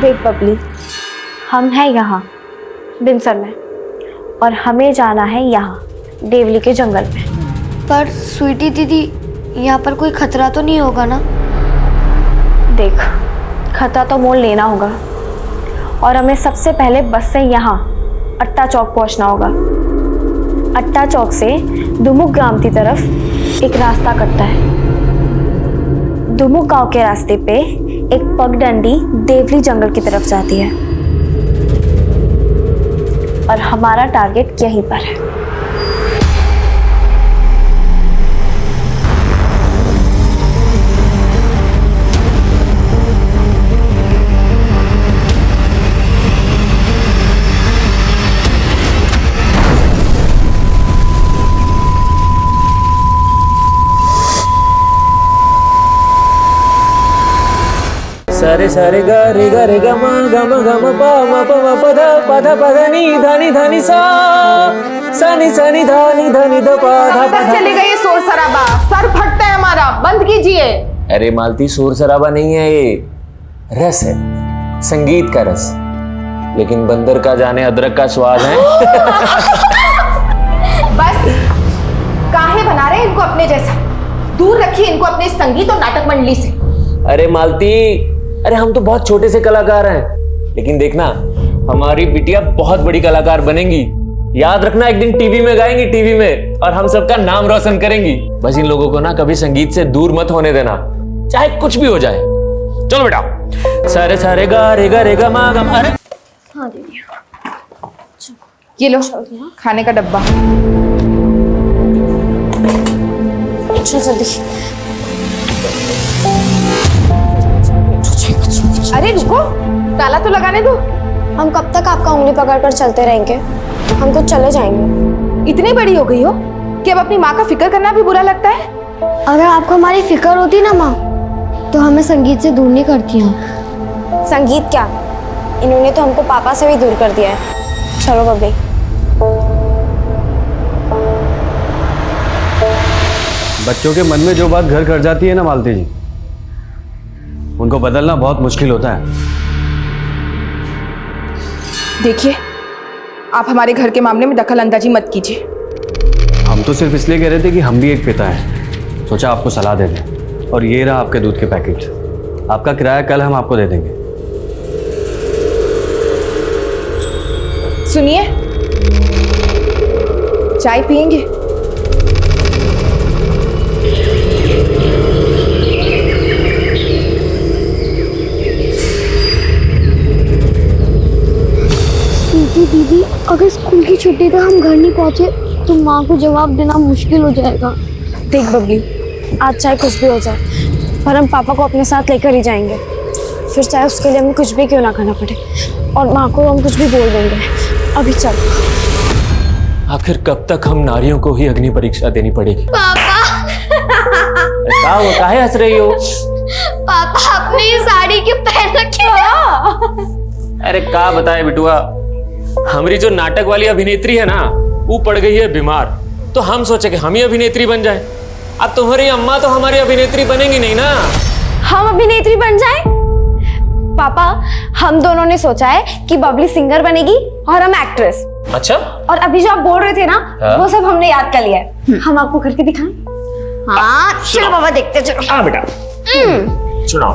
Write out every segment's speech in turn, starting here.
देख बबली, हम हैं यहाँ बिनसर में और हमें जाना है यहाँ देवली के जंगल में। पर स्वीटी दीदी, यहाँ पर कोई खतरा तो नहीं होगा ना? देख, खतरा तो मोल लेना होगा और हमें सबसे पहले बस से यहाँ अट्टा चौक पहुँचना होगा। अट्टा चौक से दुमुक ग्राम की तरफ एक रास्ता कटता है। दुमुक गांव के रास्ते पे एक पगडंडी देवली जंगल की तरफ जाती है और हमारा टारगेट यहीं पर है। सारे सारे गा रे ग म ग म ग म प म प म प ध नी धा नी सा नी धा नी ध प ध प ध। चलेगा ये शोर शराबा, सर फटता है हमारा, बंद कीजिए। अरे मालती, शोर शराबा नहीं है, ये रस है, संगीत का रस। लेकिन बंदर का जाने अदरक का स्वाद है। बस काहे बना रहे हैं इनको अपने जैसा? दूर रखिए इनको अपने संगीत और नाटक मंडली से। अरे मालती, अरे हम तो बहुत छोटे से कलाकार हैं, लेकिन देखना हमारी बिटिया बहुत बड़ी कलाकार बनेंगी। याद रखना, एक दिन टीवी में गाएंगी, टीवी में, और हम सबका नाम रोशन करेंगी। बस इन लोगों को ना कभी संगीत से दूर मत होने देना, चाहे कुछ भी हो जाए। चलो बेटा, सारे सारे गा रे गा मा गा। अरे हाँ दीदी, ये लो खाने का डब्बा। चल जल्दी। अरे रुको, ताला तो लगाने दो। हम कब तक आपका उंगली पकड़कर चलते रहेंगे? हम तो चले जाएंगे। इतनी बड़ी हो गई हो कि अब अपनी माँ का फिक्र करना भी बुरा लगता है। अगर आपको हमारी फिक्र होती ना माँ, तो हमें संगीत से दूर नहीं करती हैं। संगीत क्या, इन्होंने तो हमको पापा से भी दूर कर दिया है। चलो बबली। बच्चों के मन में जो बात घर कर जाती है ना मालती जी, उनको बदलना बहुत मुश्किल होता है। देखिए, आप हमारे घर के मामले में दखल अंदाजी मत कीजिए। हम तो सिर्फ इसलिए कह रहे थे कि हम भी एक पिता हैं, सोचा आपको सलाह दे दें। और ये रहा आपके दूध के पैकेट, आपका किराया कल हम आपको दे देंगे। सुनिए, चाय पियेंगे? दीदी, अगर स्कूल की छुट्टी तक हम घर नहीं पहुंचे तो माँ को जवाब देना मुश्किल हो जाएगा। देख बबली, आज चाहे कुछ भी हो जाए, पर हम पापा को अपने साथ लेकर ही जाएंगे। फिर चाहे उसके लिए हमें कुछ भी क्यों ना करना पड़े, और माँ को हम कुछ भी बोल देंगे। अभी चल। आखिर कब तक हम नारियों को ही अग्नि परीक्षा देनी पड़ेगी? पापा, काहे हंस रही हो? पापा अपनी साड़ी क्यों पहन रखी है? अरे का बताए बिटुआ, हमारी जो नाटक वाली अभिनेत्री है ना, वो पड़ गई है बीमार, तो हम सोचे कि हम ही अभिनेत्री बन जाए। अब तुम्हारी अम्मा तो हमारी अभिनेत्री बनेंगी नहीं ना। हम अभिनेत्री बन जाए? पापा, हम दोनों ने सोचा है कि बबली सिंगर बनेगी और हम एक्ट्रेस। अच्छा, और अभी जो आप बोल रहे थे ना, हाँ? वो सब हमने याद कर लिया है। हम आपको करके दिखाएं? हाँ चलो बाबा, देखते चलो। हाँ बेटा, सुनाओ।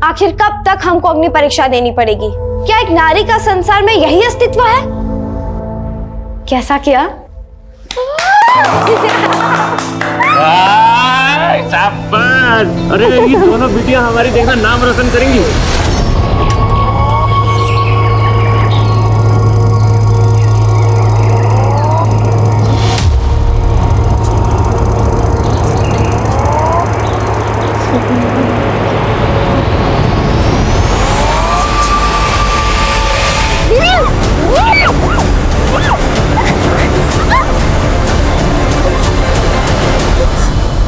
आखिर कब तक हमको अग्नि परीक्षा देनी पड़ेगी? क्या एक नारी का संसार में यही अस्तित्व है? कैसा किया? शाबाश! अरे ये दोनों बिटियां हमारी देखना नाम रोशन करेंगी।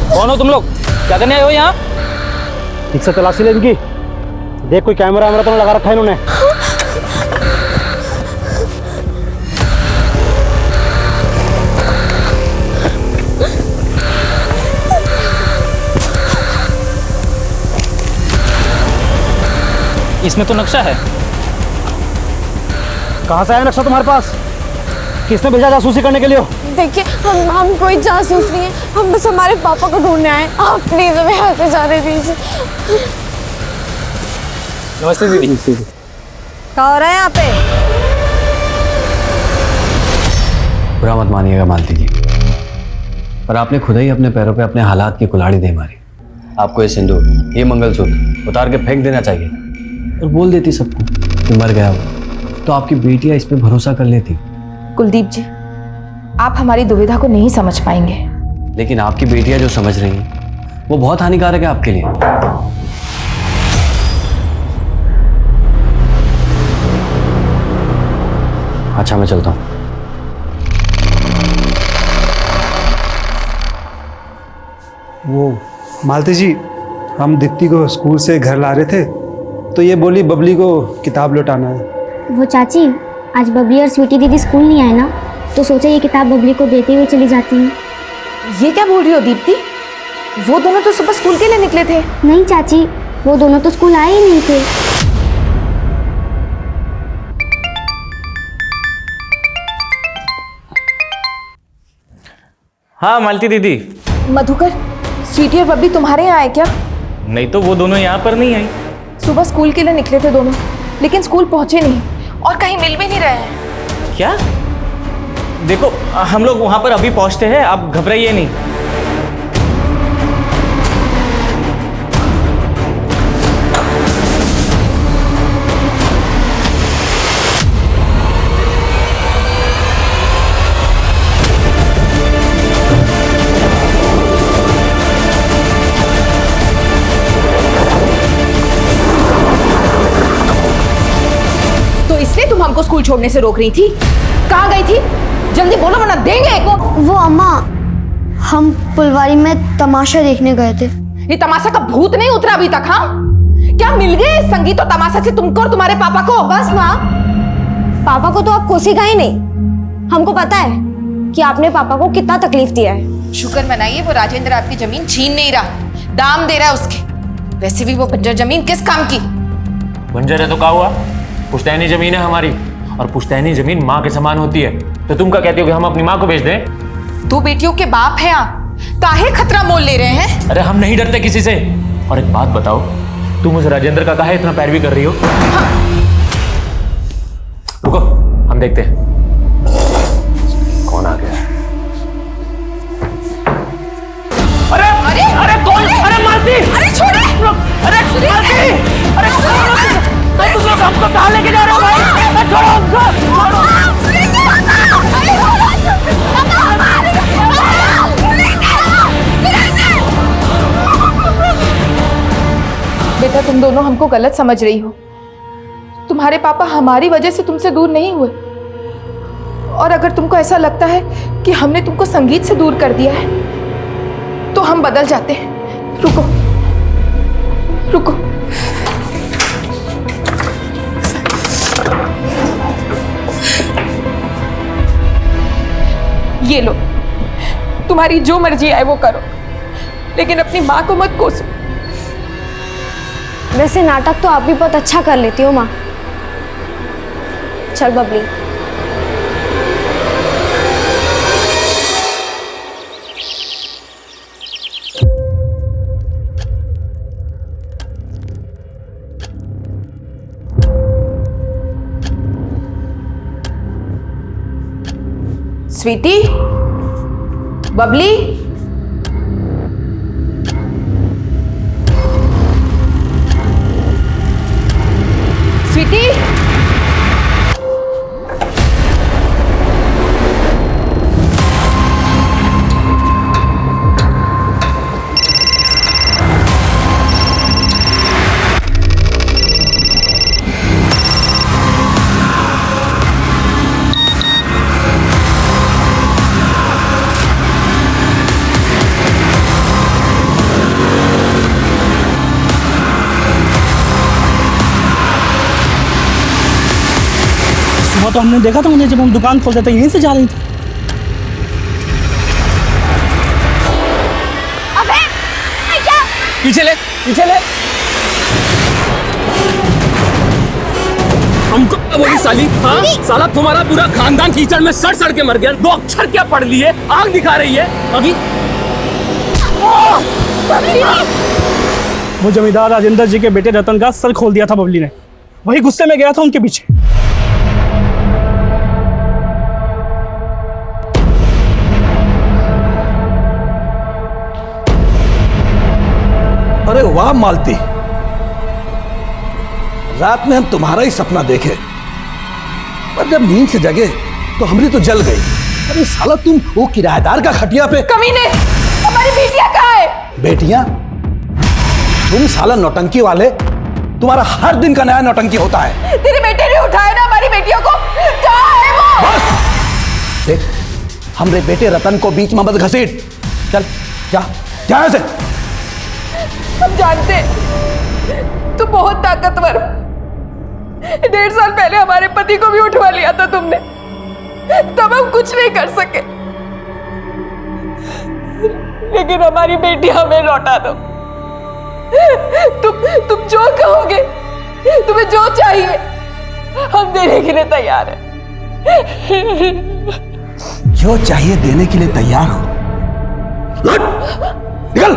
कौन हो तुम लोग? क्या करने आए हो यहाँ? ठीक से तलाशी ले इनकी। देख कोई कैमरा वैमरा तो नहीं लगा रखा है इन्होंने। इसमें तो नक्शा है। कहाँ से आया नक्शा तुम्हारे पास? किसने भेजा जासूसी करने के लिए? देखिए हम कोई जासूस नहीं है, हम बस हमारे पापा को ढूंढने आए। आप प्लीज हमें यहाँ से जाने दीजिए। नमस्ते दीदी। क्या हो रहा है यहाँ पे? बुरा मत मानिएगा मालती जी, पर आपने खुद ही अपने पैरों पे अपने हालात की कुल्हाड़ी दे मारी। आपको ये सिंदूर, ये मंगलसूत्र उतार के फेंक देना चाहिए और बोल देती सबको कि मर गया वो, तो आपकी बेटियां इस पे भरोसा कर लेती। कुलदीप जी, आप हमारी दुविधा को नहीं समझ पाएंगे। लेकिन आपकी बेटियां जो समझ रही हैं वो बहुत हानिकारक है आपके लिए। अच्छा मैं चलता हूँ। वो मालती जी, हम दीप्ति को स्कूल से घर ला रहे थे तो ये बोली बबली को किताब लौटाना है। वो चाची, आज बबली और स्वीटी दीदी स्कूल नहीं आए ना, तो सोचा ये किताब बबली को देते हुए चली जाती हैं। ये क्या बोल रही हो दीप्ति? वो दोनों तो सुबह स्कूल के लिए निकले थे। नहीं चाची, वो दोनों तो स्कूल आए ही नहीं थे। हाँ मालती दीदी। मधुकर, स्वीटी और बब्बी तुम्हारे यहाँ आए क्या? नहीं तो वो दोनों यहाँ पर नहीं आई। सुबह स्कूल के लिए निकले थे दोनों, लेकिन स्कूल पहुंचे नहीं और कहीं मिल भी नहीं रहे हैं। क्या? देखो हम लोग वहाँ पर अभी पहुँचते हैं, आप घबराइए नहीं। तो इसलिए तुम हमको स्कूल छोड़ने से रोक रही थी? कहाँ गई थी? जल्दी बोलो वरना देंगे एक को। वो अम्मा, हम फुलवारी में तमाशा देखने गए थे। ये तमाशा का भूत नहीं उतरा अभी तक? हाँ, क्या मिल गए संगीत और तमाशा से तुमको और तुम्हारे पापा को? बस माँ, पापा को तो आप कोसेगा ही नहीं। हमको पता है कि आपने पापा को कितना तकलीफ दिया है। शुक्र मनाइए वो राजेंद्र आपकी जमीन छीन नहीं रहा, दाम दे रहा है उसके। वैसे भी वो बंजर जमीन किस काम की? बंजर है तो क्या हुआ? पुश्तैनी जमीन है हमारी, और पुश्तैनी जमीन माँ के समान होती है। तो तुम क्या कहती हो कि हम अपनी माँ को बेच दें? दो बेटियों के बाप हैं आप, काहे खतरा मोल ले रहे हैं? अरे हम नहीं डरते किसी से। और एक बात बताओ, तुम उस राजेंद्र का काहे इतना पैरवी कर रही हो? हाँ। रुको, हम देखते हैं कौन आ गया। अरे अरे अरे कौन? अरे मालती! अरे छोड़े! अरे मालती! अरे तुम लोग हमको कहाँ लेके जा रहे हो भाई? छोड़ो हमको! बेटा, तुम दोनों हमको गलत समझ रही हो। तुम्हारे पापा हमारी वजह से तुमसे दूर नहीं हुए। और अगर तुमको ऐसा लगता है कि हमने तुमको संगीत से दूर कर दिया है तो हम बदल जाते हैं। रुको रुको, ये लो, तुम्हारी जो मर्जी आए वो करो, लेकिन अपनी माँ को मत कोसो। वैसे नाटक तो आप भी बहुत अच्छा कर लेती हो माँ। चल बबली। स्वीटी, बबली, स्वीटी, तो हमने देखा था उन्हें जब हम दुकान खोलते थे, यहीं से जा रही थी। पीछे ले, पीछे ले। हमको क्या बोली साली? हाँ साला तुम्हारा पूरा खानदान कीचड़ में सड़ सड़ के मर गया। 2 अक्षर क्या पढ़ लिए? आग दिखा रही है अभी। वो जमींदार राजेंद्र जी के बेटे रतन का सर खोल दिया था बबली ने, वही गुस्से में गया था उनके पीछे। अरे वाह मालती, रात में हम तुम्हारा ही सपना देखे, पर जब नींद से जगे तो हमारी तो जल गई। अरे साला तुम वो किराएदार का खटिया पे। कमीने, हमारी बेटियां कहाँ है? बेटियां? तुम साला नौटंकी वाले, तुम्हारा हर दिन का नया नौटंकी होता है। तेरे बेटे ने उठाया ना हमारी बेटियों को, कहाँ है वो? बस देख, हमरे बेटे रतन को बीच में मत घसीट। चल जा जा यहाँ से। हम जानते तू बहुत ताकतवर। 1.5 साल पहले हमारे पति को भी उठवा लिया था तुमने, तब हम कुछ नहीं कर सके, लेकिन हमारी बेटी हमें लौटा दो। तुम जो कहोगे, तुम्हें जो चाहिए हम देने के लिए तैयार हैं। जो चाहिए देने के लिए तैयार हो। निकल,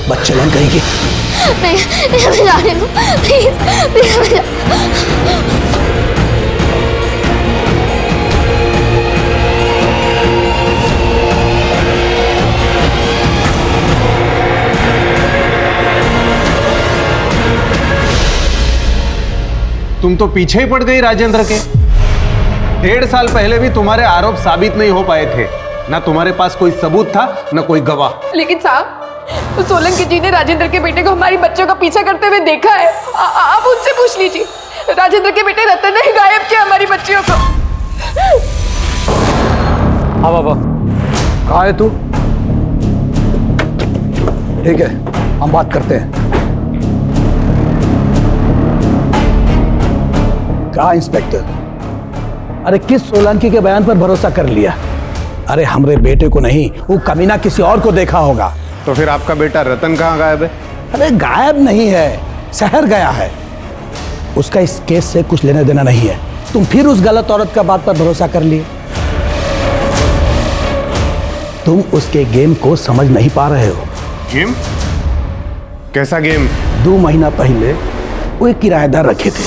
बच्चे लग गई। नहीं जाने दो प्लीज। तुम तो पीछे ही पड़ गई राजेंद्र के। 1.5 साल पहले भी तुम्हारे आरोप साबित नहीं हो पाए थे, ना तुम्हारे पास कोई सबूत था ना कोई गवाह। लेकिन साहब, तो सोलंकी जी ने राजेंद्र के बेटे को हमारी बच्चों का पीछा करते हुए देखा है। आप उनसे पूछ लीजिए। राजेंद्र के बेटे रतन ने ही गायब किया हमारी बच्चियों को। हाँ बाबा, कहाँ है तू? ठीक है, हम बात करते हैं। क्या इंस्पेक्टर, अरे किस सोलंकी के बयान पर भरोसा कर लिया? अरे हमरे बेटे को नहीं, वो कमीना किसी और को देखा होगा। तो फिर आपका बेटा रतन कहाँ गायब है? अरे गायब नहीं है, शहर गया है। उसका इस केस से कुछ लेना देना नहीं है। तुम फिर उस गलत औरत का बात पर भरोसा कर लिए। तुम उसके गेम को समझ नहीं पा रहे हो। गेम? कैसा गेम? 2 महीना पहले वो एक किराएदार रखे थे,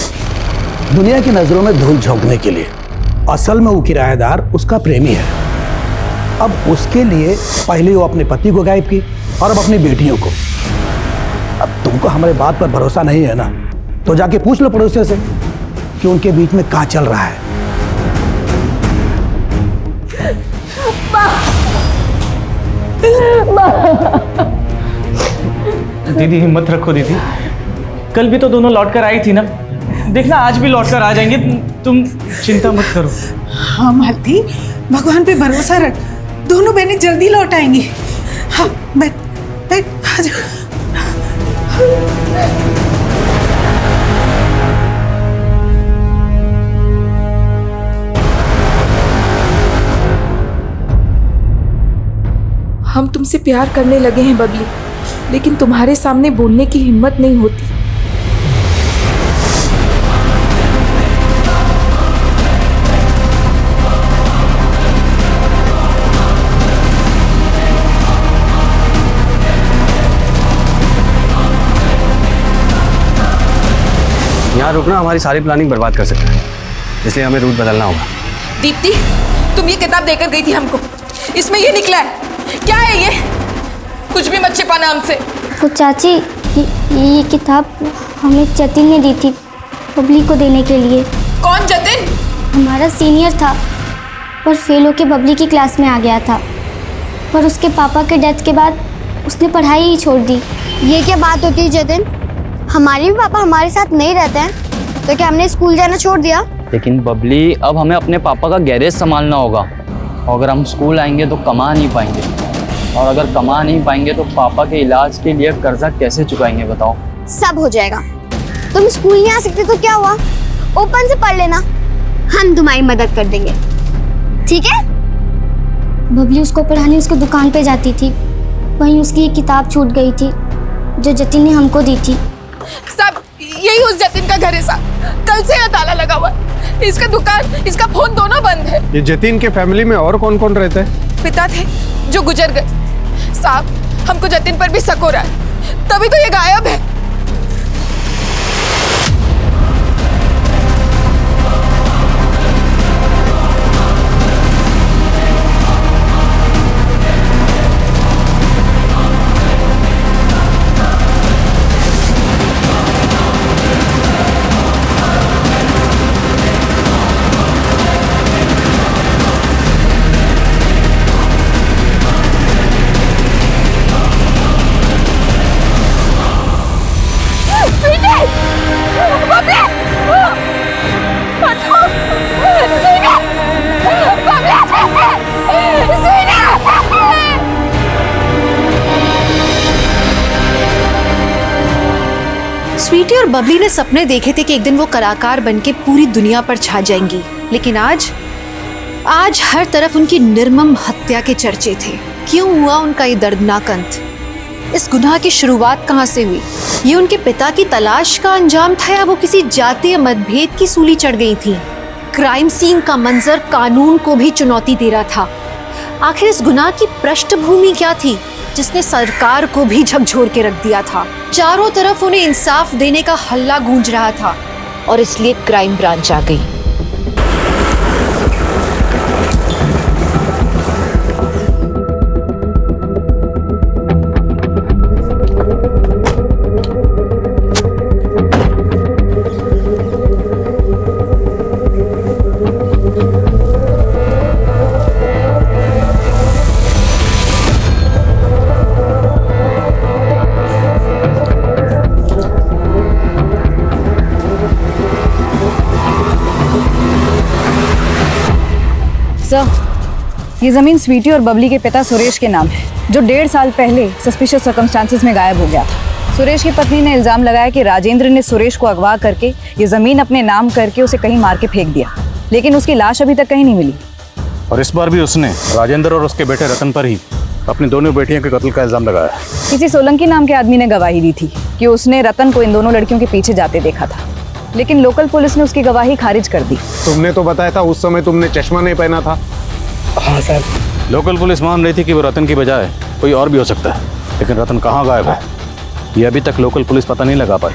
दुनिया की नजरों में धूल झोंकने के लिए। असल में वो किराएदार उसका प्रेमी है। अब उसके लिए पहले वो अपने पति को गायब की और अब अपनी बेटियों को। अब तुमको हमारे बात पर भरोसा नहीं है ना, तो जाके पूछ लो पड़ोसियों से कि उनके बीच में क्या चल रहा है। दीदी हिम्मत रखो दीदी, कल भी तो दोनों लौट कर आई थी ना, देखना आज भी लौट कर आ जाएंगे। तुम चिंता मत करो। हाँ मालती, भगवान पे भरोसा रख, दोनों बहनें जल्दी लौट आएंगी। हाँ बैठ बैठ, आ जा। हम तुमसे प्यार करने लगे हैं बबली, लेकिन तुम्हारे सामने बोलने की हिम्मत नहीं होती। यहाँ रुकना हमारी सारी प्लानिंग बर्बाद कर सकता है, इसलिए हमें रूट बदलना होगा। दीप्ति, तुम ये किताब देकर गई थी हमको, इसमें ये निकला है। क्या है ये? कुछ भी मत छिपाना हमसे। वो चाची, ये किताब हमें जतिन ने दी थी बबली को देने के लिए। कौन जतिन? हमारा सीनियर था, पर फेल होके बबली की क्लास में आ गया था, पर उसके पापा के डेथ के बाद उसने पढ़ाई ही छोड़ दी। ये क्या बात होती है जतिन? हमारे भी पापा हमारे साथ नहीं रहते हैं, तो क्या हमने स्कूल जाना छोड़ दिया? लेकिन बबली, अब हमें अपने पापा का गैरेज संभालना होगा, और अगर हम स्कूल आएंगे तो कमा नहीं पाएंगे, और अगर कमा नहीं पाएंगे तो पापा के इलाज के लिए कर्जा कैसे चुकाएंगे बताओ? सब हो जाएगा। तुम स्कूल नहीं आ सकते तो क्या हुआ, ओपन से पढ़ लेना, हम तुम्हारी मदद कर देंगे, ठीक है? बबली उसको पढ़ाने उसकी दुकान पे जाती थी, वहीं उसकी एक किताब छूट गई थी जो जतिन ने हमको दी थी। सब यही उस जतिन का घर है साहब। कल से यहाँ ताला लगा हुआ है। इसका दुकान, इसका फोन दोनों बंद है। ये जतिन के फैमिली में और कौन कौन रहता है? पिता थे जो गुजर गए साहब। हमको जतिन पर भी शक हो रहा है, तभी तो ये गायब है। स्वीटी और बबली ने सपने देखे थे कि एक दिन वो कलाकार बनके पूरी दुनिया पर छा जाएंगी, लेकिन आज हर तरफ उनकी निर्मम हत्या के चर्चे थे। क्यों हुआ उनका ये दर्दनाक अंत? इस गुनाह की शुरुआत कहाँ से हुई? ये उनके पिता की तलाश का अंजाम था या वो किसी जातीय मतभेद की सूली चढ़ गई थी? क्राइम सीन का मंजर कानून को भी चुनौती दे रहा था। आखिर इस गुनाह की पृष्ठभूमि क्या थी जिसने सरकार को भी झकझोर के रख दिया था? चारों तरफ उन्हें इंसाफ देने का हल्ला गूंज रहा था और इसलिए क्राइम ब्रांच आ गई। सर, ये ज़मीन स्वीटी और बबली के पिता सुरेश के नाम है, जो 1.5 साल पहले सस्पिशियस सर्कमस्टांसेस में गायब हो गया था। सुरेश की पत्नी ने इल्ज़ाम लगाया कि राजेंद्र ने सुरेश को अगवा करके ये ज़मीन अपने नाम करके उसे कहीं मार के फेंक दिया, लेकिन उसकी लाश अभी तक कहीं नहीं मिली। और इस बार भी उसने राजेंद्र और उसके बेटे रतन पर ही अपनी दोनों बेटियों के कत्ल का इल्ज़ाम लगाया। किसी सोलंकी नाम के आदमी ने गवाही दी थी कि उसने रतन को इन दोनों लड़कियों के पीछे जाते देखा था, लेकिन लोकल पुलिस ने उसकी गवाही खारिज कर दी। तुमने तो बताया था उस समय तुमने चश्मा नहीं पहना था। हाँ सर। लोकल पुलिस मान रही थी कि वो रतन की बजाय कोई और भी हो सकता है, लेकिन रतन कहाँ गायब है ये अभी तक लोकल पुलिस पता नहीं लगा पाई,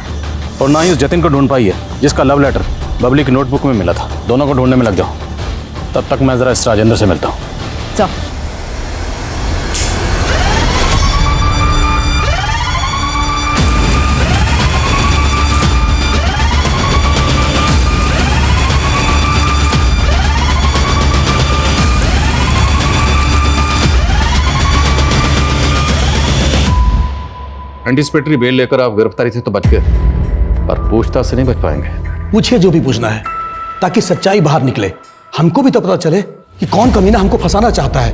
और ना ही उस जतिन को ढूंढ पाई है जिसका लव लेटर बबली की नोटबुक में मिला था। दोनों को ढूंढने में लग जाओ, तब तक मैं जरा इस राजेंद्र से मिलता हूँ। चल। एंटीसिपेटरी बेल लेकर आप गिरफ्तारी से तो बच गए, पर पूछताछ से नहीं बच पाएंगे। पूछिए जो भी पूछना है, ताकि सच्चाई बाहर निकले। हमको भी तो पता चले कि कौन कमीना हमको फंसाना चाहता है।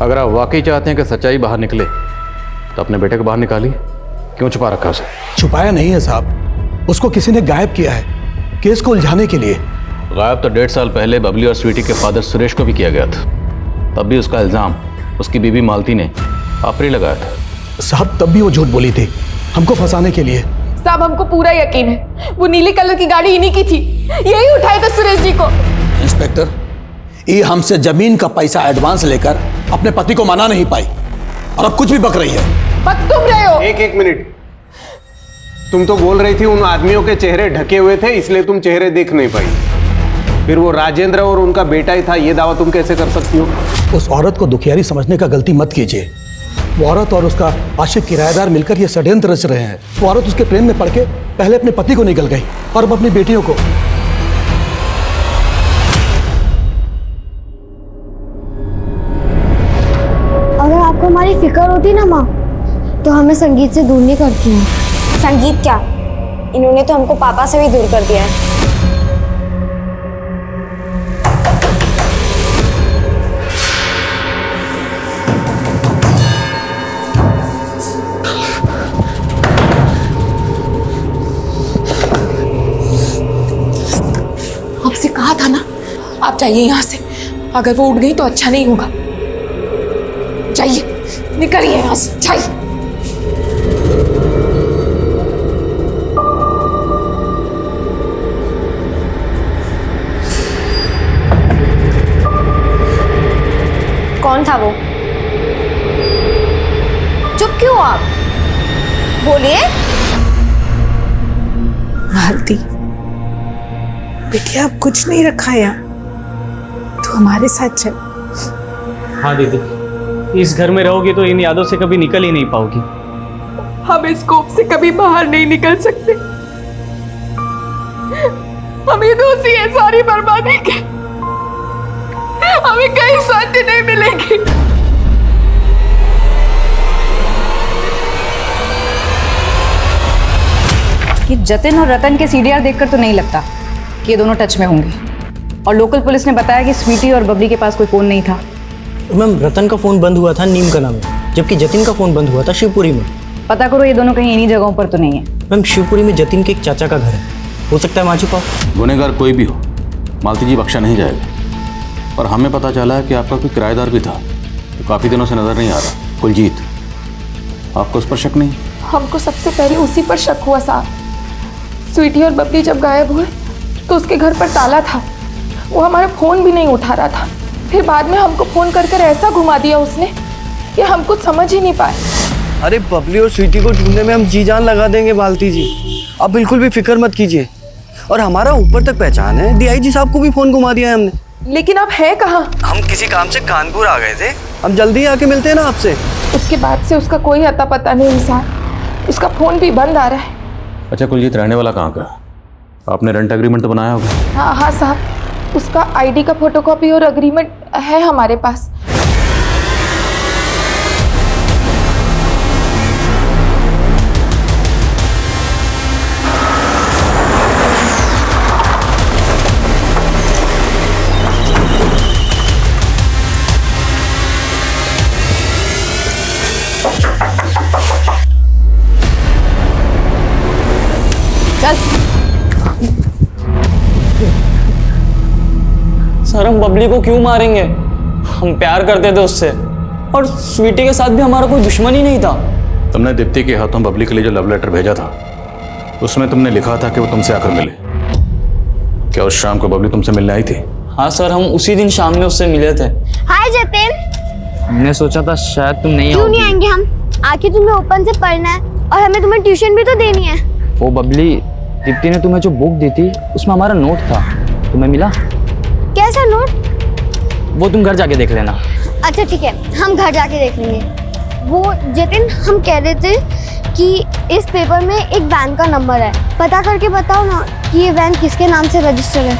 अगर आप वाकई चाहते हैं कि सच्चाई बाहर निकले तो अपने बेटे को बाहर निकालिए। क्यों छुपा रखा उसे? छुपाया नहीं है साहब, उसको किसी ने गायब किया है केस को उलझाने के लिए। गायब तो 1.5 साल पहले बबली और स्वीटी के फादर सुरेश को भी किया गया था। तब भी उसका इल्जाम उसकी बीवी मालती ने आप पर ही लगाया था। साहब तब भी वो झूठ बोली थी हमको फंसाने के लिए। साहब हमको पूरा यकीन है वो नीली कलर की गाड़ी इन्हीं की थी, यही उठाए थे सुरेश जी को। इंस्पेक्टर, ये हमसे जमीन का पैसा एडवांस लेकर अपने पति को मना नहीं पाई और अब कुछ भी बक रही है। बक तुम रहे हो। एक मिनट, तुम तो बोल रही थी उन आदमियों के चेहरे ढके हुए थे इसलिए तुम चेहरे देख नहीं पाई। फिर वो राजेंद्र और उनका बेटा ही था, ये दावा तुम कैसे कर सकती हो? उस औरत को दुखियारी समझने का गलती मत कीजिए। वो औरत और उसका आशिक किराएदार मिलकर ये षड्यंत्र रच रहे हैं। वो औरत उसके प्रेम में पड़ के पहले अपने पति को निकल गई और अब अपनी बेटियों को। अगर आपको हमारी फिक्र होती ना माँ, तो हमें संगीत से दूर नहीं करती हैं। संगीत क्या, इन्होंने तो हमको पापा से भी दूर कर दिया है। आपसे कहा था ना, आप जाइए यहाँ से। अगर वो उठ गई तो अच्छा नहीं होगा। जाइए, निकलिए यहाँ से, जाइए। था वो? चुप क्यों आप? बोलिए। मालती, बिटिया अब कुछ नहीं रखा यहाँ, तू हमारे साथ चल। हाँ दीदी, इस घर में रहोगी तो इन यादों से कभी निकल ही नहीं पाओगी। हम इस कोप से कभी बाहर नहीं निकल सकते। हमें दोषी है सारी बर्बादी के, हमें कहीं शांति नहीं मिलेगी। कि जतिन और रतन के सीडीआर देखकर तो नहीं लगता कि ये दोनों टच में होंगे। और लोकल पुलिस ने बताया कि स्वीटी और बबली के पास कोई फ़ोन नहीं था। मैम, रतन का फ़ोन बंद हुआ था नीम कला में, जबकि जतिन का फ़ोन बंद हुआ था शिवपुरी में। पता करो ये दोनों कहीं इन्हीं जगहों पर तो नहीं है। मैम, शिवपुरी में जतिन के एक चाचा का घर है, हो सकता है वहाँ छुपा। गुनहगार कोई भी हो, मालती जी बख्शा नहीं जाएगा। और हमें पता चला है कि आपका कोई किराएदार भी था, तो काफ़ी दिनों से नज़र नहीं आ रहा, कुलजीत। आपको उस पर शक नहीं? हमको सबसे पहले उसी पर शक हुआ साहब। स्वीटी और बबली जब गायब हुए तो उसके घर पर ताला था, वो हमारा फ़ोन भी नहीं उठा रहा था। फिर बाद में हमको फ़ोन कर कर ऐसा घुमा दिया उसने कि हम कुछ समझ ही नहीं पाए। अरे बबली और स्वीटी को ढूंढने में हम जी जान लगा देंगे मालती जी, आप बिल्कुल भी फिक्र मत कीजिए। और हमारा ऊपर तक पहचान है, डीआईजी साहब को भी फ़ोन घुमा दिया है हमने। लेकिन आप है कहाँ? हम किसी काम से कानपुर आ गए थे, हम जल्दी ही आके मिलते हैं ना आपसे। उसके बाद से उसका कोई अता पता नहीं साहब, उसका फ़ोन भी बंद आ रहा है। अच्छा, कुलजीत रहने वाला कहाँ का? आपने रेंट एग्रीमेंट तो बनाया होगा? हाँ साहब, उसका आईडी का फोटोकॉपी और एग्रीमेंट है हमारे पास। सर, हम बबली को क्यों मारेंगे? हम प्यार करते थे उससे, और स्वीटी के साथ भी हमारा कोई दुश्मन ही नहीं था। तुमने दीप्ति के हाथों बबली के लिए जो लव लेटर भेजा था, उसमें तुमने लिखा था कि वो तुमसे आकर मिले। क्या उस शाम को बबली तुमसे मिलने आई थी? हाँ सर, हम उसी दिन शाम में उससे मिले थे। हाय जतिन। हमने सोचा था शायद तुम नहीं क्यों आओगी। नहीं आएंगे हम? आखिर तुम्हें ओपन से पढ़ना है और हमें तुम्हें ट्यूशन भी तो देनी है। वो बबली, दीप्ति ने तुम्हें जो बुक दी थी उसमें हमारा नोट था, तुम्हें मिला? कैसा नोट? वो तुम घर जाके देख लेना। अच्छा ठीक है, हम घर जाके देख लेंगे। वो जतिन, हम कह रहे थे कि इस पेपर में एक वैन का नंबर है, पता करके बताओ ना कि ये वैन किसके नाम से रजिस्टर है।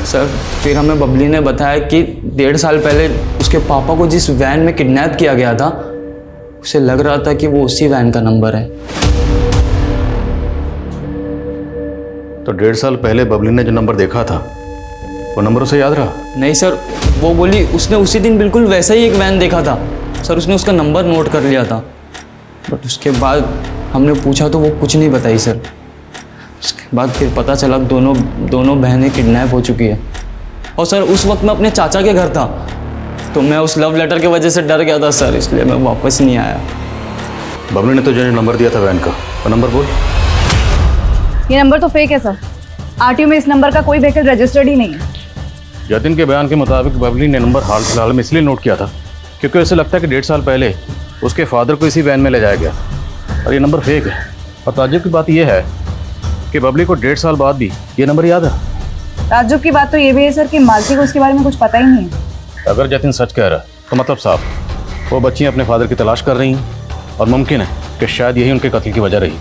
सर, फिर हमें बबली ने बताया कि 1.5 साल पहले उसके पापा को जिस वैन में किडनैप किया गया था, उसे लग रहा था कि वो उसी वैन का नंबर है। तो 1.5 साल पहले बबली ने जो नंबर देखा था, वो नंबर उसे याद रहा? नहीं सर, वो बोली उसने उसी दिन बिल्कुल वैसा ही एक वैन देखा था। सर, उसने उसका नंबर नोट कर लिया था, बट उसके बाद हमने पूछा तो वो कुछ नहीं बताई सर। उसके बाद फिर पता चला दोनों बहनें किडनैप हो चुकी है। और सर, उस वक्त मैं अपने चाचा के घर था, तो मैं उस लव लेटर की वजह से डर गया था सर, इसलिए मैं वापस नहीं आया। बबली ने तो जो नंबर दिया था वैन का, वो नंबर बोल। ये नंबर तो फेक है सर, आरटीओ में इस नंबर का कोई व्हीकल रजिस्टर्ड ही नहीं है। जतिन के बयान के मुताबिक बबली ने नंबर हाल फिलहाल में इसलिए नोट किया था क्योंकि उसे लगता है कि 1.5 साल पहले उसके फादर को इसी वैन में ले जाया गया, और ये नंबर फेक है। और ताज्जुब की बात यह है कि बबली को 1.5 साल बाद भी ये नंबर याद है। ताज्जुब की बात तो ये भी है सर कि मालती को इसके बारे में कुछ पता ही नहीं है। अगर जतिन सच कह रहा है तो मतलब साहब, वो बच्चियाँ अपने फादर की तलाश कर रही हैं, और मुमकिन है कि शायद यही उनके कत्ल की वजह रही।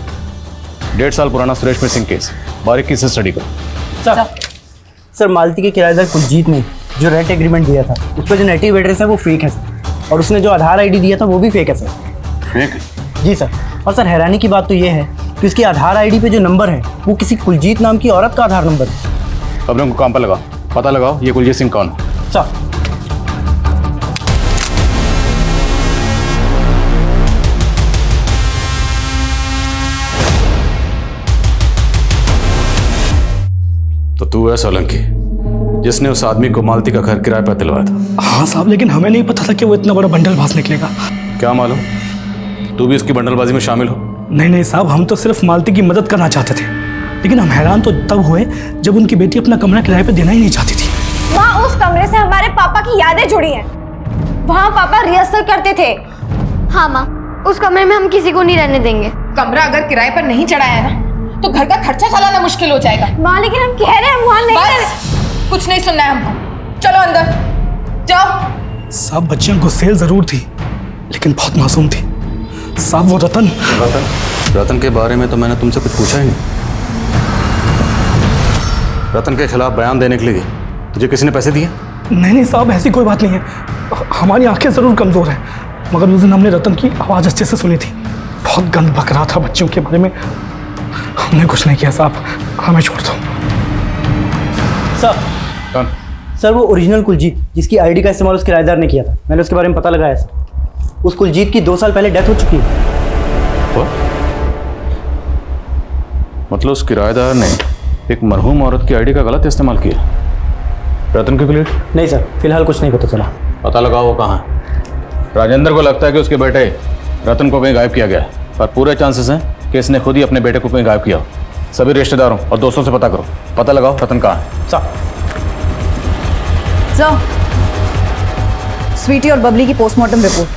1.5 साल पुराना सुरेश मिसिंग केस बारीकी से स्टडी करो। सर, मालती के किराएदार कुलजीत ने जो रेंट एग्रीमेंट दिया था, उस पर जो नेटिव एड्रेस है वो फेक है सर, और उसने जो आधार आईडी दिया था वो भी फेक है सर। फेक है? जी सर। और सर, हैरानी की बात तो ये है कि उसकी आधार आईडी पे जो नंबर है वो किसी कुलजीत नाम की औरत का आधार नंबर है। अब उनको काम पर लगाओ, पता लगाओ ये कुलजीत सिंह कौन है। सर, तो तू है सोलंकी जिसने उस आदमी को मालती का घर किराए पर दिलवाया था? हाँ साहब, लेकिन हमें नहीं पता था कि वो इतना बड़ा बंडलबाज निकलेगा। क्या मालूम तू भी उसकी बंडलबाजी में शामिल हो? नहीं नहीं साहब, हम तो सिर्फ मालती की मदद करना चाहते थे, लेकिन हम हैरान तो तब हुए जब उनकी बेटी अपना कमरा किराए पे देना ही नहीं चाहती थी। वहाँ उस कमरे से हमारे पापा की यादें जुड़ी हैं। वहाँ पापा रिहर्सल करते थे। हाँ माँ, उस कमरे में हम किसी को नहीं रहने देंगे। कमरा अगर किराए पर नहीं चढ़ाया ना तो घर का खर्चा चलाना मुश्किल हो जाएगा। माँ लेकिन हम कह रहे हैं वहाँ नहीं बस, कुछ नहीं सुनना है हमको। चलो अंदर जाओ। साहब बच्चियां गुस्सेल जरूर थी, लेकिन बहुत मासूम थी। साहब वो रतन के बारे में तो मैंने तुमसे कुछ पूछा ही नहीं। रतन के खिलाफ बयान देने के लिए तुझे किसी ने पैसे दिए? नहीं नहीं साहब, ऐसी कोई बात नहीं है। हमारी आंखें जरूर कमजोर हैं, मगर उस दिन हमने रतन की आवाज़ अच्छे से सुनी थी। बहुत गंद बक रहा था बच्चियों के बारे में। हमने कुछ नहीं किया साहब, हमें छोड़ दो। सर वो ओरिजिनल कुलजीत जिसकी आईडी का इस्तेमाल उस किराएदार ने किया था, मैंने उसके बारे में पता लगाया सर। उस कुलजीत की 2 साल पहले डेथ हो चुकी है। मतलब उस किराएदार ने एक मरहूम औरत की आईडी का गलत इस्तेमाल किया? रतन की क्लियर? नहीं सर, फिलहाल कुछ नहीं पता चला। पता लगाओ वो कहाँ है। राजेंद्र को लगता है कि उसके बेटे रतन को कहीं गायब किया गया है, पर पूरे चांसेस हैं कि इसने खुद ही अपने बेटे को कहीं गायब किया हो। सभी रिश्तेदारों और दोस्तों से पता करो, पता लगाओ रतन कहाँ है। सर, स्वीटी और बबली की पोस्टमार्टम रिपोर्ट,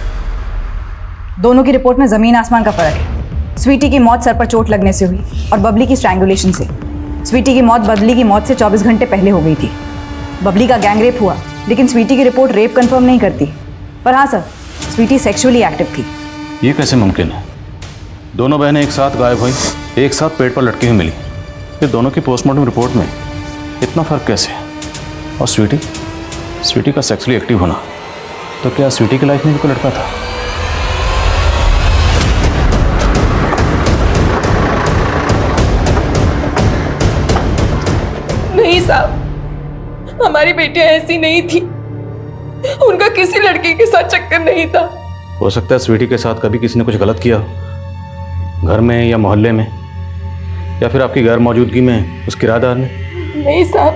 दोनों की रिपोर्ट में ज़मीन आसमान का फ़र्क है। स्वीटी की मौत सर पर चोट लगने से हुई और बबली की स्ट्रैंगुलेशन से। स्वीटी की मौत बबली की मौत से 24 घंटे पहले हो गई थी। बबली का गैंग रेप हुआ, लेकिन स्वीटी की रिपोर्ट रेप कंफर्म नहीं करती। पर हाँ सर, स्वीटी सेक्सुअली एक्टिव थी। ये कैसे मुमकिन है? दोनों बहनें एक साथ गायब हुई, एक साथ पेट पर लटकी हुई मिली, फिर दोनों की पोस्टमार्टम रिपोर्ट में इतना फ़र्क कैसे? और स्वीटी का सेक्सुअली एक्टिव होना, तो क्या स्वीटी की लाइफ में भी कोई लड़का था? नहीं साहब, हमारी बेटियां ऐसी नहीं थी। उनका किसी लड़के के साथ चक्कर नहीं था। हो सकता है स्वीटी के साथ कभी किसी ने कुछ गलत किया, घर में या मोहल्ले में, या फिर आपकी गैर मौजूदगी में उस किराएदार ने। नहीं साहब,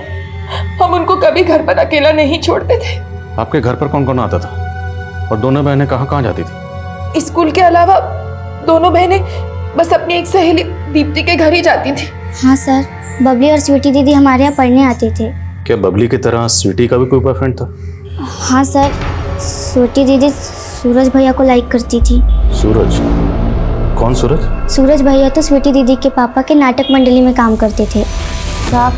हम उनको कभी घर पर अकेला नहीं छोड़ते थे। आपके घर पर कौन कौन आता था और दोनों बहनें कहाँ कहाँ जाती थी? स्कूल के अलावा दोनों बहनें बस अपनी एक सहेली दीप्ति के घर ही जाती थी। हाँ सर, बबली और स्वीटी दीदी हमारे यहाँ पढ़ने आते थे। क्या बबली की तरह स्वीटी का भी कोई बॉयफ्रेंड था? हाँ सर, स्वीटी दीदी सूरज भैया को लाइक करती थी। सूरज? कौन सूरज? सूरज भैया तो स्वीटी दीदी के पापा के नाटक मंडली में काम करते थे। साहब,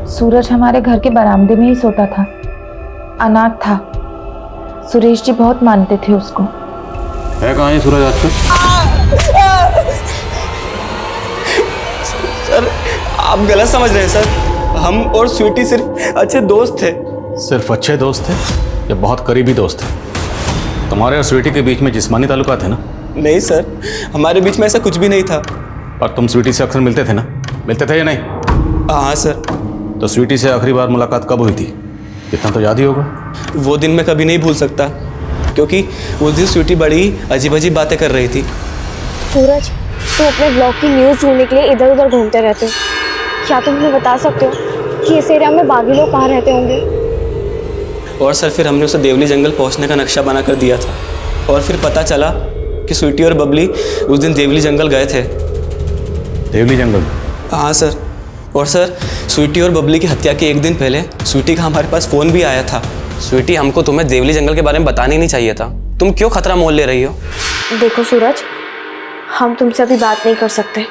सूरज हमारे घर के बरामदे में ही सोता था, अनाथ था। सुरेश जी बहुत मानते थे उसको। है कहाँ है सूरज आजकल? सर आप गलत समझ रहे हैं सर, हम और स्वीटी सिर्फ अच्छे दोस्त थे। सिर्फ अच्छे दोस्त थे या बहुत करीबी दोस्त थे? तुम्हारे और स्वीटी के बीच में जिस्मानी ताल्लुकात है ना? नहीं सर, हमारे बीच में ऐसा कुछ भी नहीं था। और तुम स्वीटी से अक्सर मिलते थे ना? मिलते थे या नहीं? हाँ सर। तो स्वीटी से आखिरी बार मुलाकात कब हुई थी? इतना तो याद ही होगा। वो दिन मैं कभी नहीं भूल सकता, क्योंकि उस दिन स्वीटी बड़ी अजीब अजीब बातें कर रही थी। सूरज, तुम अपने ब्लॉग की न्यूज़ ढूंढने के लिए इधर उधर घूमते रहते हो। क्या तुम हमें बता सकते हो कि इस एरिया में बागी लोग कहाँ रहते होंगे? और सर फिर हमने उसे देवली जंगल पहुंचने का नक्शा बना कर दिया था, और फिर पता चला कि स्वीटी और बबली उस दिन देवली जंगल गए थे। देवली जंगल? हाँ सर। और सर, स्वीटी और बबली की हत्या के एक दिन पहले स्वीटी का हमारे पास फ़ोन भी आया था। स्वीटी, हमको तुम्हें देवली जंगल के बारे में बताना ही नहीं चाहिए था। तुम क्यों खतरा मोल ले रही हो? देखो सूरज, हम तुमसे अभी बात नहीं कर सकते,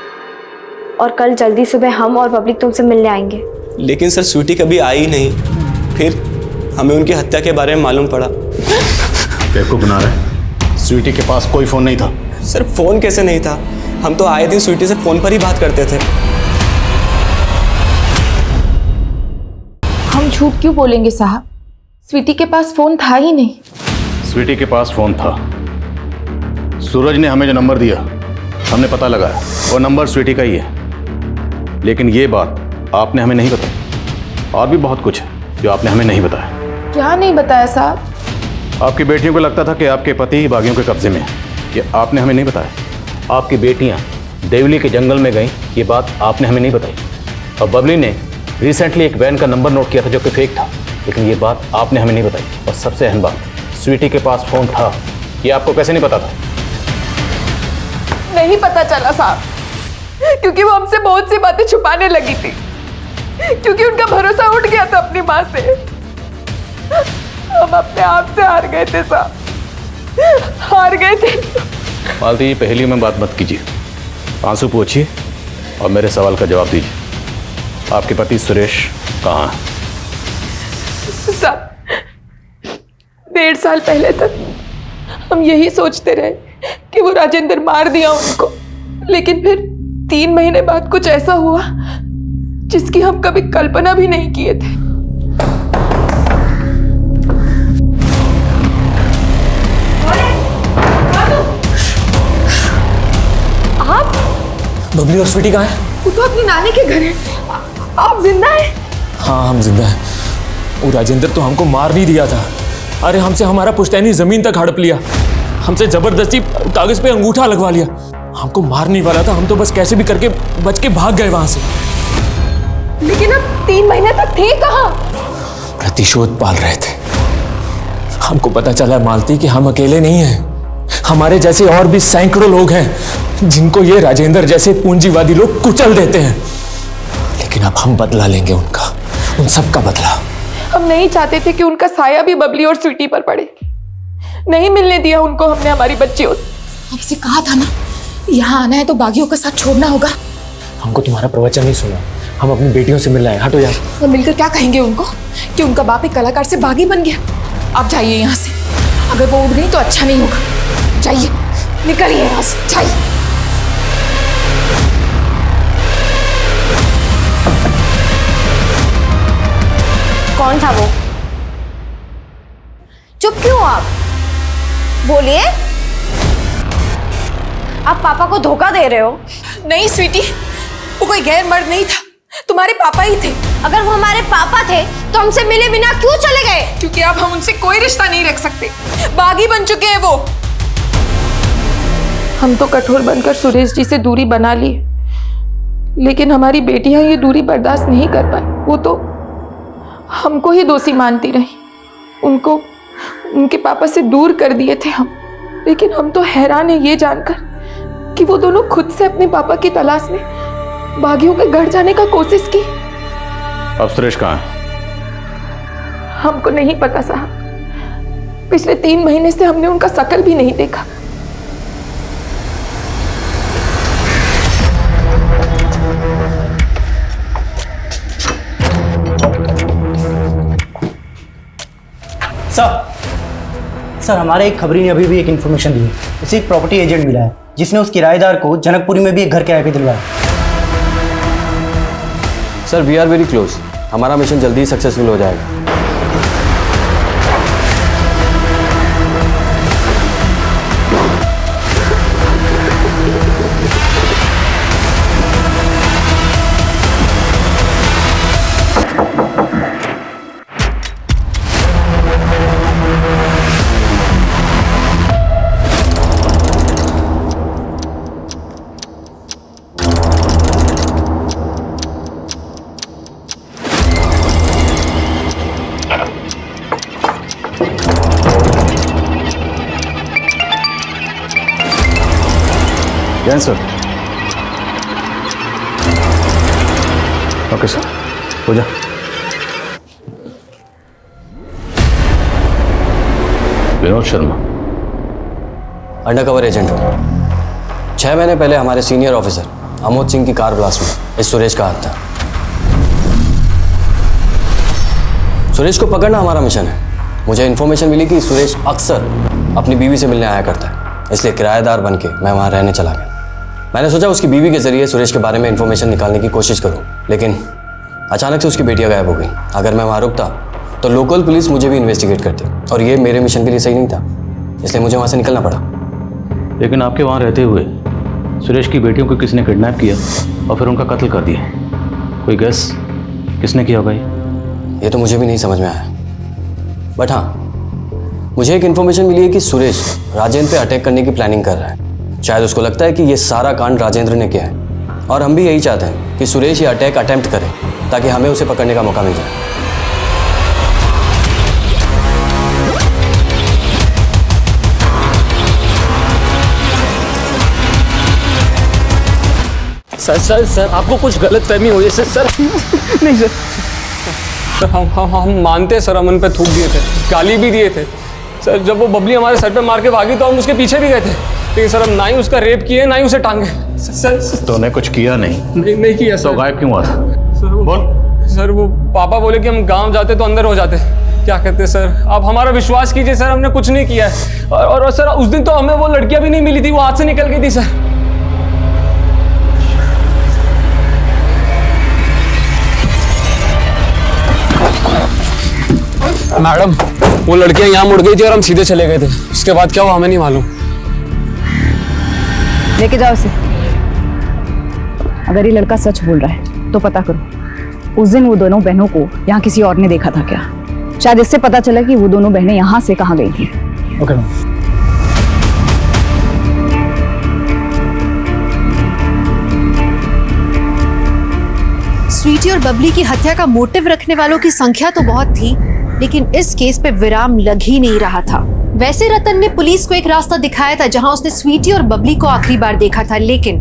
और कल जल्दी सुबह हम और पब्लिक तुमसे मिलने आएंगे। लेकिन सर स्वीटी कभी आई नहीं, फिर हमें उनकी हत्या के बारे में मालूम पड़ा। बेवकूफ बना रहे? स्वीटी के पास कोई फ़ोन नहीं था। सर फ़ोन कैसे नहीं था? हम तो आए दिन स्वीटी से फ़ोन पर ही बात करते थे। हम झूठ क्यों बोलेंगे साहब? स्वीटी के पास फ़ोन था ही नहीं। स्वीटी के पास फ़ोन था। सूरज ने हमें जो नंबर दिया, हमने पता लगाया, वो नंबर स्वीटी का ही है। लेकिन ये बात आपने हमें नहीं बताई। और भी बहुत कुछ है जो आपने हमें नहीं बताया। क्या नहीं बताया साहब? आपकी बेटियों को लगता था कि आपके पति बागियों के कब्जे में है, ये आपने हमें नहीं बताया। आपकी बेटियां देवली के जंगल में गईं, ये बात आपने हमें नहीं बताई। और बबली ने रिसेंटली एक वैन का नंबर नोट किया था जो कि फेक था, लेकिन ये बात आपने हमें नहीं बताई। और सबसे अहम बात, स्वीटी के पास फ़ोन था, ये आपको कैसे नहीं पता था? नहीं पता चला साहब, क्योंकि वो हमसे बहुत सी बातें छुपाने लगी थी, क्योंकि उनका भरोसा उठ गया था अपनी माँ से। हम अपने आप से हार गए थे साहब, हार गए थे। मालती जी, पहली में बात मत कीजिए, आंसू पोंछिए और मेरे सवाल का जवाब दीजिए। आपके पति सुरेश कहाँ है? साहब, 1.5 साल पहले तक हम यही सोचते रहे कि वो राजेंद्र मार दिया उनको, लेकिन फिर 3 महीने बाद कुछ ऐसा हुआ जिसकी हम कभी कल्पना भी नहीं किए थे। आप? बबली और स्वीटी कहाँ है? वो तो अपनी नानी के घर है। आप जिंदा हैं? हाँ, हम जिंदा हैं। वो राजेंद्र तो हमको मार नहीं दिया था, अरे हमसे हमारा पुश्तैनी जमीन तक हड़प लिया, हमसे जबरदस्ती कागज पे अंगूठा लगवा लिया। हमको मार नहीं वाला था, हम तो बस कैसे भी करके बच के भाग गए वहां से। लेकिन अब 3 महीने तक थे कहाँ? प्रतिशोध पाल रहे थे। हमको पता चला मालती कि हम अकेले नहीं हैं, हमारे जैसे और भी सैकड़ों लोग हैं जिनको ये राजेंद्र जैसे पूंजीवादी लोग कुचल देते हैं। लेकिन अब हम बदला लेंगे उनका, उन सब का बदला। हम नहीं चाहते थे कि उनका साया भी बबली और स्वीटी पर पड़े। नहीं मिलने दिया उनको हमने हमारी बच्चियों से। आपसे कहा था ना, यहाँ आना है तो बागियों के साथ छोड़ना होगा। हमको तुम्हारा प्रवचन नहीं सुना, हम अपनी बेटियों से मिल रहे हैं। हटो यार। और मिलकर क्या कहेंगे उनको कि उनका बाप एक कलाकार से बागी बन गया? आप जाइए यहाँ से, अगर वो उड़ गई तो अच्छा नहीं होगा। जाइए, निकलिए यहाँ से, जाइए। कौन था वो? चुप क्यों आप? बोलिए। आप पापा को धोखा दे रहे हो। नहीं स्वीटी, वो कोई गैर मर्द नहीं था, तुम्हारे पापा ही थे। अगर वो हमारे पापा थे तो हमसे मिले बिना क्यों चले गए? क्योंकि अब हम उनसे कोई रिश्ता नहीं रख सकते, बागी बन चुके हैं वो। हम तो कठोर बनकर सुरेश जी से दूरी बना ली, लेकिन हमारी बेटियां ये दूरी बर्दाश्त नहीं कर पाई। वो तो हमको ही दोषी मानती रही, उनको उनके पापा से दूर कर दिए थे हम। लेकिन हम तो हैरान है ये जानकर कि वो दोनों खुद से अपने पापा की तलाश में बागियों के घर जाने का कोशिश की। अब सुरेश कहाँ है? हमको नहीं पता साहब, पिछले 3 महीने से हमने उनका शकल भी नहीं देखा। सर, हमारे एक खबरी ने अभी भी एक इन्फॉर्मेशन दी है। उसे एक प्रॉपर्टी एजेंट मिला है जिसने उस किराएदार को जनकपुरी में भी एक घर किराए पे दिलवाया। Sir, we are very close, हमारा मिशन जल्दी ही सक्सेसफुल हो जाएगा। Yes, sir. ओके सर, हो जा। विनोद शर्मा, अंडरकवर एजेंट हूँ। 6 महीने पहले हमारे सीनियर ऑफिसर अमोद सिंह की कार ब्लास्ट में इस सुरेश का हाथ था। सुरेश को पकड़ना हमारा मिशन है। मुझे इन्फॉर्मेशन मिली कि सुरेश अक्सर अपनी बीवी से मिलने आया करता है, इसलिए किराएदार बन के मैं वहाँ रहने चला गया। मैंने सोचा उसकी बीवी के जरिए सुरेश के बारे में इन्फॉर्मेशन निकालने की कोशिश करूं, लेकिन अचानक से उसकी बेटियां गायब हो गई। अगर मैं वहां रुकता तो लोकल पुलिस मुझे भी इन्वेस्टिगेट करती और ये मेरे मिशन के लिए सही नहीं था, इसलिए मुझे वहां से निकलना पड़ा। लेकिन आपके वहां रहते हुए सुरेश की बेटियों को किसने किडनैप किया और फिर उनका कत्ल कर दिया? कोई गेस किसने किया होगा? ये तो मुझे भी नहीं समझ में आया, बट हाँ, मुझे एक इन्फॉर्मेशन मिली है कि सुरेश राजेंद्र पे अटैक करने की प्लानिंग कर रहा है। शायद उसको लगता है कि ये सारा कांड राजेंद्र ने किया है, और हम भी यही चाहते हैं कि सुरेश ये अटैक अटेम्प्ट करे ताकि हमें उसे पकड़ने का मौका मिल जाए। सर सर सर आपको कुछ गलत फहमी हुई है सर सर नहीं सर, हम मानते हैं सर, हम उन पे थूक दिए थे, गाली भी दिए थे सर। जब वो बबली हमारे सर पे मार के भागी तो हम उसके पीछे भी गए थे, लेकिन सर हम ना ही उसका रेप किए ना ही उसे टांगे सर। तूने कुछ किया नहीं किया सर। तो गायब क्यों हुआ था? सर बोल। सर वो पापा बोले कि हम गांव जाते तो अंदर हो जाते। क्या कहते हैं सर, आप हमारा विश्वास कीजिए सर, हमने कुछ नहीं किया है। और सर उस दिन तो हमें वो लड़कियां भी नहीं मिली थी, वो हाथ से निकल गई थी सर। मैडम वो लड़कियां यहाँ मुड़ गई थी और हम सीधे चले गए थे, उसके बाद क्या हुआ हमें नहीं मालूम। लेके जाओ इसे। अगर ये लड़का सच बोल रहा है तो पता करो उस दिन वो दोनों बहनों को यहाँ किसी और ने देखा था क्या। शायद इससे पता चला कि वो दोनों बहनें यहाँ से कहाँ गई थी। ओके स्वीटी और बबली की हत्या का मोटिव रखने वालों की संख्या तो बहुत थी, लेकिन इस केस पे विराम लग ही नहीं रहा था। वैसे रतन ने पुलिस को एक रास्ता दिखाया था जहां उसने स्वीटी और बबली को आखिरी बार देखा था, लेकिन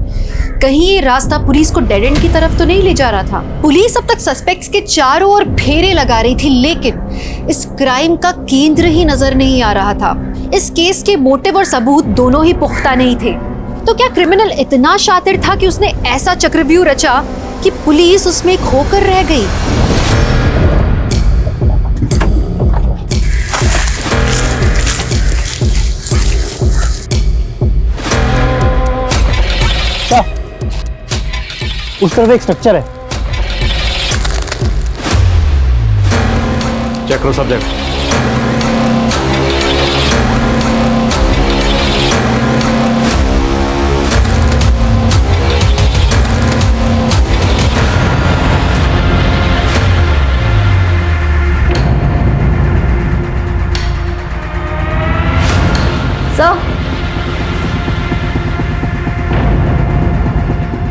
कहीं ये रास्ता पुलिस को डेड एंड की तरफ तो नहीं ले जा रहा था। पुलिस अब तक सस्पेक्ट्स के चारों ओर फेरे लगा रही थी, लेकिन इस क्राइम का केंद्र ही नजर नहीं आ रहा था। इस केस के मोटिव और सबूत दोनों ही पुख्ता नहीं थे। तो क्या क्रिमिनल इतना शातिर था कि उसने ऐसा चक्रव्यूह रचा कि पुलिस उसमें खोकर रह गई? उस तरफ एक स्ट्रक्चर है। चेक करो सब्जेक्ट।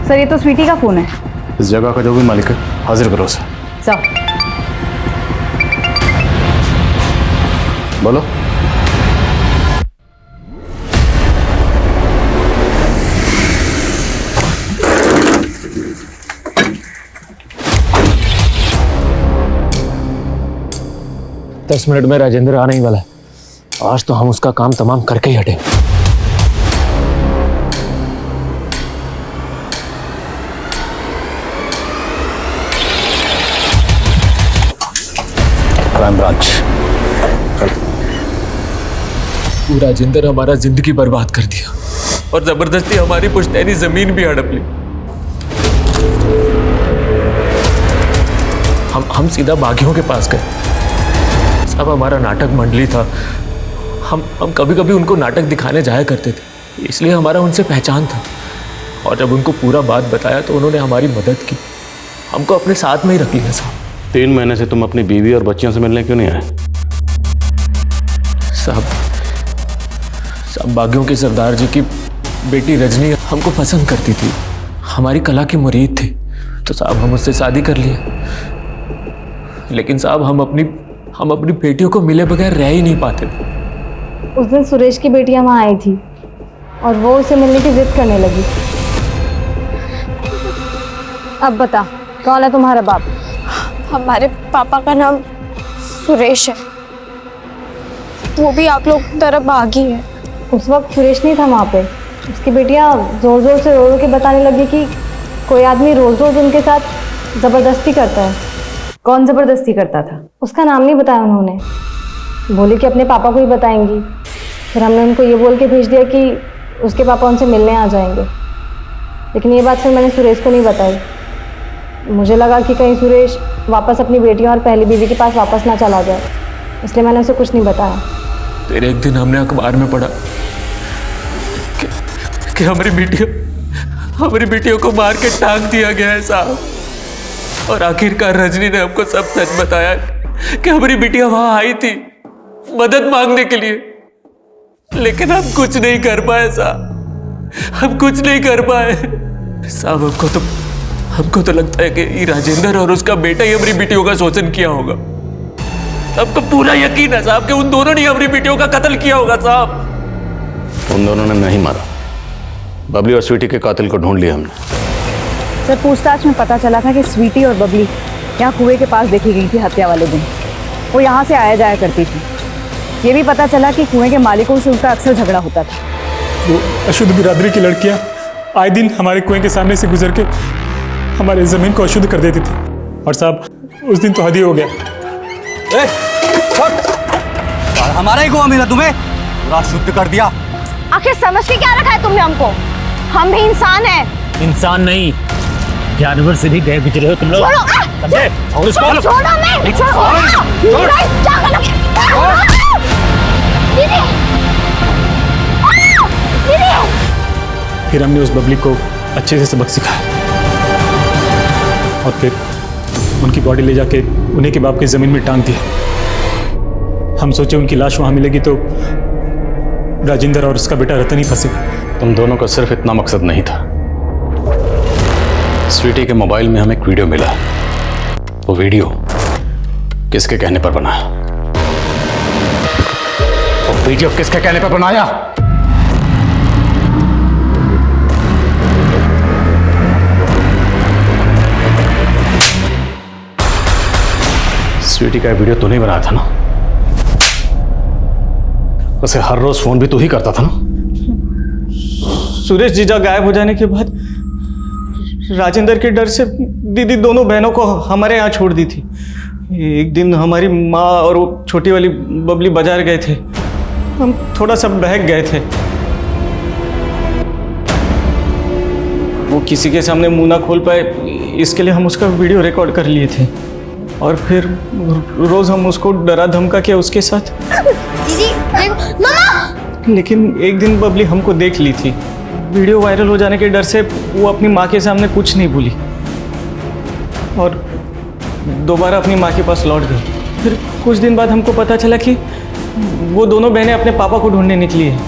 सर ये तो स्वीटी का फोन है। इस जगह का जो भी मालिक है हाजिर करो उसे। सर बोलो। दस मिनट में राजेंद्र आने ही वाला है। आज तो हम उसका काम तमाम करके ही हटेंगे। Crime branch. वो राजेंद्र हमारा जिंदगी बर्बाद कर दिया और जबरदस्ती हमारी पुश्तैनी जमीन भी हड़प ली। हम सीधा बागियों के पास गए। सब हमारा नाटक मंडली था। हम कभी कभी उनको नाटक दिखाने जाया करते थे, इसलिए हमारा उनसे पहचान था। और जब उनको पूरा बात बताया तो उन्होंने हमारी मदद की, हमको अपने साथ में ही रख लिया साहब। 3 महीने से तुम अपनी बीवी और बच्चियों से मिलने क्यों नहीं आए? साहब बागियों के सरदार जी की बेटी रजनी हमको पसंद करती थी, हमारी कला की मुरीद थी, तो साहब हम उससे शादी कर लिए। लेकिन साहब हम अपनी बेटियों को मिले बगैर रह ही नहीं पाते थे। उस दिन सुरेश की बेटियां वहाँ आई थी और वो उसे मिलने की जिद करने लगी। अब बता कौन है तुम्हारा बाप? हमारे पापा का नाम सुरेश है, वो भी आप लोग की तरह बागी है। उस वक्त सुरेश नहीं था वहाँ पे। उसकी बेटियाँ जोर जोर से रो रो के बताने लगी कि कोई आदमी रोज रोज उनके साथ ज़बरदस्ती करता है। कौन ज़बरदस्ती करता था? उसका नाम नहीं बताया उन्होंने, बोली कि अपने पापा को ही बताएंगी। फिर हमने उनको ये बोल के भेज दिया कि उसके पापा उनसे मिलने आ जाएंगे, लेकिन ये बात फिर मैंने सुरेश को नहीं बताई। मुझे लगा कि कहीं सुरेश वापस अपनी बेटियों और पहली बीवी के पास वापस ना चला जाए, इसलिए मैंने उसे कुछ नहीं बताया। फिर एक दिन हमने अखबार में पढ़ा कि हमारी बेटियों को मार के टांग दिया गया है साहब। और आखिरकार रजनी ने हमको सब सच बताया कि हमारी बेटियां वहां आई थी मदद मांगने के लिए, लेकिन हम कुछ नहीं कर पाए साहब, हम कुछ नहीं कर पाए साहब। हमको तो लगता है कि राजेंद्र और उसका बेटा ही हमारी बेटियों का शोषण किया होगा। हमको पूरा यकीन है साहब कि उन दोनों ने हमारी बेटियों का कत्ल किया होगा साहब। उन दोनों ने नहीं मारा, बबली और स्वीटी के कातिल को ढूंढ लिया हमने। सर पूछताछ में पता चला था कि स्वीटी और बबली यहाँ कुएं के पास देखी गई थी हत्या वाले दिन। वो यहाँ से आया जाया करती थी। ये भी पता चला कि कुएं के मालिकों से उनका अक्सर झगड़ा होता था। वो अशुद्ध बिरादरी की लड़कियाँ आए दिन हमारे कुएं के सामने से गुजर के हमारे ज़मीन को अशुद्ध कर देती थी। और साहब उस दिन तो हद ही हो गया। हमारा ही कुआं मिला तुम्हें, पूरा शुद्ध कर दिया। आखिर समझ के क्या रखा है तुमने हमको? हम भी इंसान हैं। इंसान नहीं, जानवर से भी गए गुजरे हो तुम लोग। फिर हमने उस बबली को अच्छे से सबक सिखाया और फिर उनकी बॉडी ले जाके उन्हीं के बाप की जमीन में टांग दिया। हम सोचे उनकी लाश वहां मिलेगी तो राजेंद्र और उसका बेटा रतन ही फंसेगा। तुम दोनों का सिर्फ इतना मकसद नहीं था। स्वीटी के मोबाइल में हमें एक वीडियो मिला। वो वीडियो किसके कहने पर बना? वो वीडियो किसके कहने पर बनाया? स्वीटी का वीडियो तूने बनाया था ना? उसे हर रोज फोन भी तू ही करता था ना? सुरेश जीजा गायब हो जाने के बाद राजेंद्र के डर से दीदी दोनों बहनों को हमारे यहाँ छोड़ दी थी। एक दिन हमारी माँ और वो छोटी वाली बबली बाजार गए थे। हम थोड़ा सा बहक गए थे। वो किसी के सामने मुंह ना खोल पाए, इसके लिए हम उसका वीडियो रिकॉर्ड कर लिए थे और फिर रोज हम उसको डरा धमका के उसके साथ। दीदी मामा! लेकिन एक दिन बबली हमको देख ली थी। वीडियो वायरल हो जाने के डर से वो अपनी माँ के सामने कुछ नहीं बोली और दोबारा अपनी माँ के पास लौट गई। फिर कुछ दिन बाद हमको पता चला कि वो दोनों बहनें अपने पापा को ढूंढने निकली है।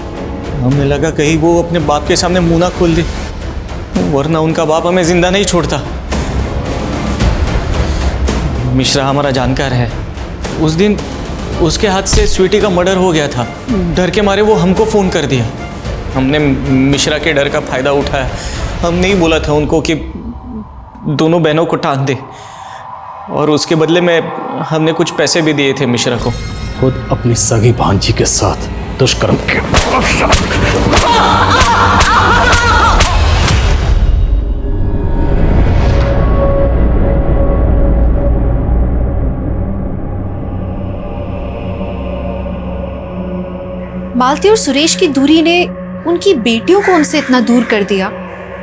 हमें लगा कहीं वो अपने बाप के सामने मुंह ना खोल दे, वरना उनका बाप हमें जिंदा नहीं छोड़ता। मिश्रा हमारा जानकार है। उस दिन उसके हाथ से स्वीटी का मर्डर हो गया था। डर के मारे वो हमको फ़ोन कर दिया। हमने मिश्रा के डर का फ़ायदा उठाया। हम नहीं बोला था उनको कि दोनों बहनों को टांग दे और उसके बदले में हमने कुछ पैसे भी दिए थे मिश्रा को। खुद अपनी सगी भांजी के साथ दुष्कर्म के मालती और सुरेश की दूरी ने उनकी बेटियों को उनसे इतना दूर कर दिया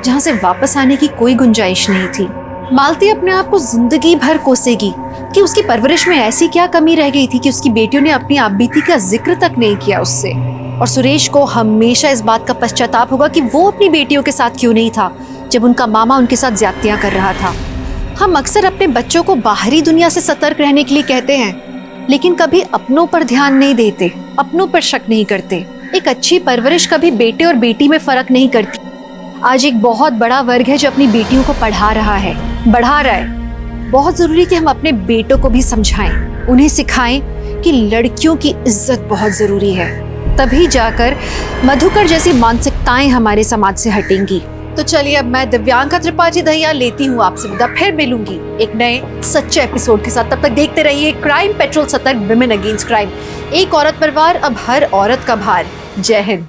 जहां से वापस आने की कोई गुंजाइश नहीं थी। मालती अपने आप को जिंदगी भर कोसेगी कि उसकी परवरिश में ऐसी क्या कमी रह गई थी कि उसकी बेटियों ने अपनी आपबीती का जिक्र तक नहीं किया उससे। और सुरेश को हमेशा इस बात का पश्चाताप होगा कि वो अपनी बेटियों के साथ क्यों नहीं था जब उनका मामा उनके साथ ज्यादतियां कर रहा था। हम अक्सर अपने बच्चों को बाहरी दुनिया से सतर्क रहने के लिए कहते हैं, लेकिन कभी अपनों पर ध्यान नहीं देते, अपनों पर शक नहीं करते। एक अच्छी परवरिश कभी बेटे और बेटी में फर्क नहीं करती। आज एक बहुत बड़ा वर्ग है जो अपनी बेटियों को पढ़ा रहा है, बढ़ा रहा है। बहुत जरूरी कि हम अपने बेटों को भी समझाएं, उन्हें सिखाएं कि लड़कियों की इज्जत बहुत जरूरी है। तभी जाकर मधुकर जैसी मानसिकताएं हमारे समाज से हटेंगी। तो चलिए अब मैं दिव्यांका त्रिपाठी दहिया लेती हूँ आपसे विदा। फिर मिलूंगी एक नए सच्चे एपिसोड के साथ। तब तक देखते रहिए क्राइम पेट्रोल, सतर्क, विमेन अगेंस्ट क्राइम। एक औरत पर वार, अब हर औरत का भार। जय हिंद।